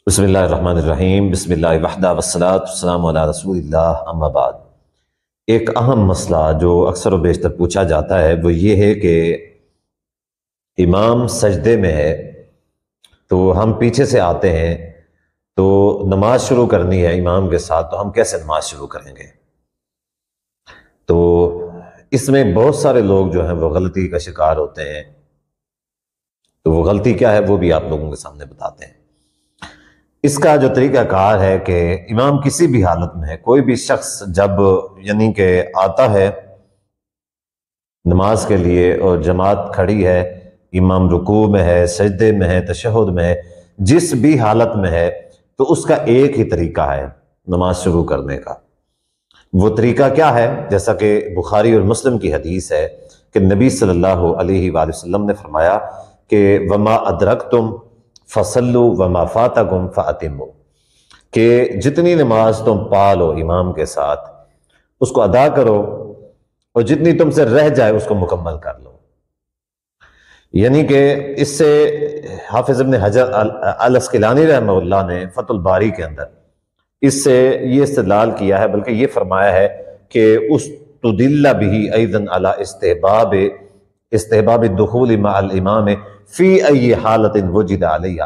بسم اللہ الرحمن الرحیم، بسم اللہ وحدہ والصلاۃ والسلام علی رسول اللہ، اما بعد۔ ایک اہم مسئلہ جو اکثر و بیشتر پوچھا جاتا ہے وہ یہ ہے کہ امام سجدے میں ہے تو ہم پیچھے سے آتے ہیں تو نماز شروع کرنی ہے امام کے ساتھ، تو ہم کیسے نماز شروع کریں گے؟ تو اس میں بہت سارے لوگ جو ہیں وہ غلطی کا شکار ہوتے ہیں، تو وہ غلطی کیا ہے وہ بھی آپ لوگوں کے سامنے بتاتے ہیں۔ اس کا جو طریقہ کار ہے کہ امام کسی بھی حالت میں ہے، کوئی بھی شخص جب یعنی کہ آتا ہے نماز کے لیے اور جماعت کھڑی ہے، امام رکوع میں ہے، سجدے میں ہے، تشہد میں ہے، جس بھی حالت میں ہے تو اس کا ایک ہی طریقہ ہے نماز شروع کرنے کا۔ وہ طریقہ کیا ہے؟ جیسا کہ بخاری اور مسلم کی حدیث ہے کہ نبی صلی اللہ علیہ وآلہ وسلم نے فرمایا کہ وما ادرکتم فصلوا وما فاتکم فاتموا، کہ جتنی نماز تم پا لو امام کے ساتھ اس کو ادا کرو، اور جتنی تم سے رہ جائے اس کو مکمل کر لو۔ یعنی کہ اس سے حافظ ابن حجر العسقلانی رحمہ اللہ نے فتح الباری کے اندر اس سے یہ استدلال کیا ہے، بلکہ یہ فرمایا ہے کہ استدل به ایضا علی استحباب الدخول مع الامام فی ای حالت وجد علیہ۔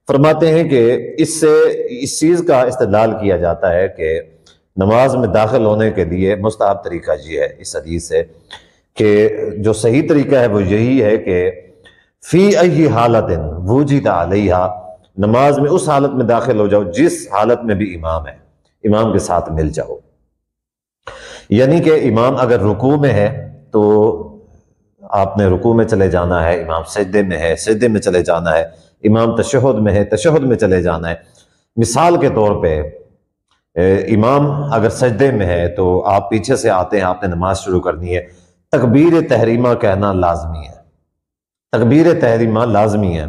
فرماتے ہیں کہ اس سے اس چیز کا استدلال کیا جاتا ہے کہ نماز میں داخل ہونے کے لیے مستحب طریقہ یہ ہے اس حدیث سے کہ جو صحیح طریقہ ہے وہ یہی ہے کہ فی ای حالت وجد علیہ، نماز میں اس حالت میں داخل ہو جاؤ جس حالت میں بھی امام ہے، امام کے ساتھ مل جاؤ۔ یعنی کہ امام اگر رکوع میں ہے تو آپ نے رکوع میں چلے جانا ہے، امام سجدے میں ہے، سجدے میں چلے جانا ہے، امام تشہد میں ہے، تشہد میں چلے جانا ہے۔ مثال کے طور پہ امام اگر سجدے میں ہے تو آپ پیچھے سے آتے ہیں، آپ نے نماز شروع کرنی ہے، تکبیر تحریمہ کہنا لازمی ہے، تکبیر تحریمہ لازمی ہے۔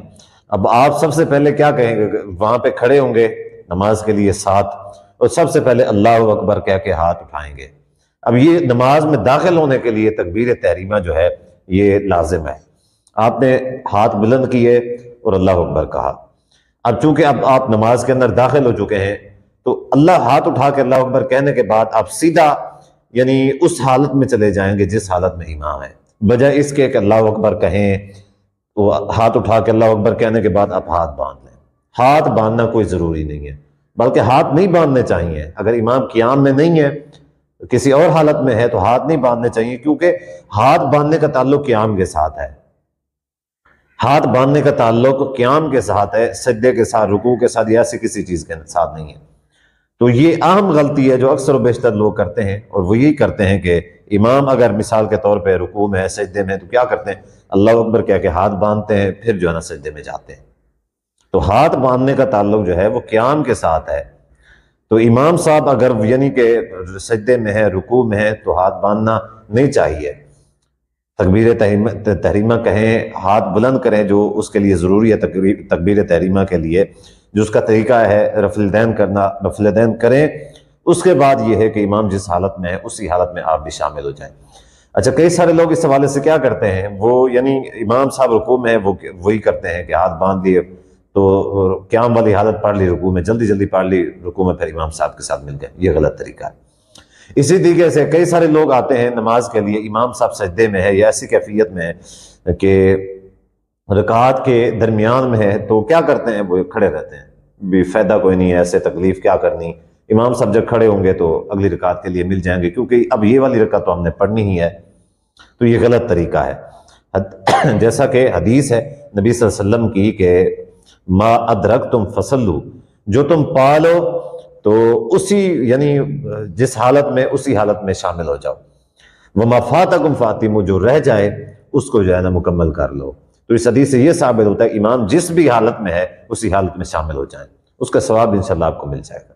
اب آپ سب سے پہلے کیا کہیں گے؟ وہاں پہ کھڑے ہوں گے نماز کے لیے ساتھ، اور سب سے پہلے اللہ اکبر کہہ کے ہاتھ اٹھائیں گے۔ اب یہ نماز میں داخل ہونے کے لیے تکبیر تحریمہ جو ہے یہ لازم ہے۔ آپ نے ہاتھ بلند کیے اور اللہ اکبر کہا۔ اب چونکہ اب آپ نماز کے اندر داخل ہو چکے ہیں تو اللہ ہاتھ اٹھا کے اللہ اکبر کہنے کے بعد آپ سیدھا یعنی اس حالت میں چلے جائیں گے جس حالت میں امام ہے، بجائے اس کے کہ اللہ اکبر کہیں، وہ ہاتھ اٹھا کے اللہ اکبر کہنے کے بعد آپ ہاتھ باندھ لیں۔ ہاتھ باندھنا کوئی ضروری نہیں ہے، بلکہ ہاتھ نہیں باندھنے چاہیے۔ اگر امام قیام میں نہیں ہے، کسی اور حالت میں ہے تو ہاتھ نہیں باندھنے چاہیے، کیونکہ ہاتھ باندھنے کا تعلق قیام کے ساتھ ہے، ہاتھ باندھنے کا تعلق قیام کے ساتھ ہے، سجدے کے ساتھ، رکوع کے ساتھ یا ایسی کسی چیز کے ساتھ نہیں ہے۔ تو یہ اہم غلطی ہے جو اکثر و بیشتر لوگ کرتے ہیں، اور وہ یہی کرتے ہیں کہ امام اگر مثال کے طور پہ رکوع میں ہے، سجدے میں ہے، تو کیا کرتے ہیں؟ اللہ اکبر کہہ کے ہاتھ باندھتے ہیں، پھر جو ہے نا سجدے میں جاتے ہیں۔ تو ہاتھ باندھنے کا تعلق جو ہے وہ قیام کے ساتھ ہے۔ تو امام صاحب اگر یعنی کہ سجدے میں ہے، رکوع میں ہے، تو ہاتھ باندھنا نہیں چاہیے، تکبیر تحریمہ کہیں، ہاتھ بلند کریں جو اس کے لیے ضروری ہے تکبیر تحریمہ کے لیے، جو اس کا طریقہ ہے رفع الیدین کرنا، رفع الیدین کریں۔ اس کے بعد یہ ہے کہ امام جس حالت میں ہے اسی حالت میں آپ بھی شامل ہو جائیں۔ اچھا، کئی سارے لوگ اس حوالے سے کیا کرتے ہیں، وہ یعنی امام صاحب رکوع میں ہے وہی کرتے ہیں کہ ہاتھ باندھ لیے تو قیام والی حالت پڑھ لی، رکوع میں جلدی جلدی پڑھ لی، رکوع میں پھر امام صاحب کے ساتھ مل گئے۔ یہ غلط طریقہ ہے۔ اسی طریقے سے کئی سارے لوگ آتے ہیں نماز کے لیے، امام صاحب سجدے میں ہے یا ایسی کیفیت میں ہے کہ رکعات کے درمیان میں ہے، تو کیا کرتے ہیں؟ وہ کھڑے رہتے ہیں، بھی فائدہ کوئی نہیں ہے، ایسے تکلیف کیا کرنی، امام صاحب جب کھڑے ہوں گے تو اگلی رکعت کے لیے مل جائیں گے، کیونکہ اب یہ والی رکعت تو ہم نے پڑھنی ہی ہے۔ تو یہ غلط طریقہ ہے۔ جیسا کہ حدیث ہے نبی صلی اللہ علیہ وسلم کی کہ ما ادرکتم فصلوا، جو تم پا لو تو اسی یعنی جس حالت میں اسی حالت میں شامل ہو جاؤ۔ وما فاتکم فاتموا، جو رہ جائے اس کو جو ہے نا مکمل کر لو۔ تو اس حدیث سے یہ ثابت ہوتا ہے امام جس بھی حالت میں ہے اسی حالت میں شامل ہو جائیں، اس کا ثواب انشاءاللہ آپ کو مل جائے گا۔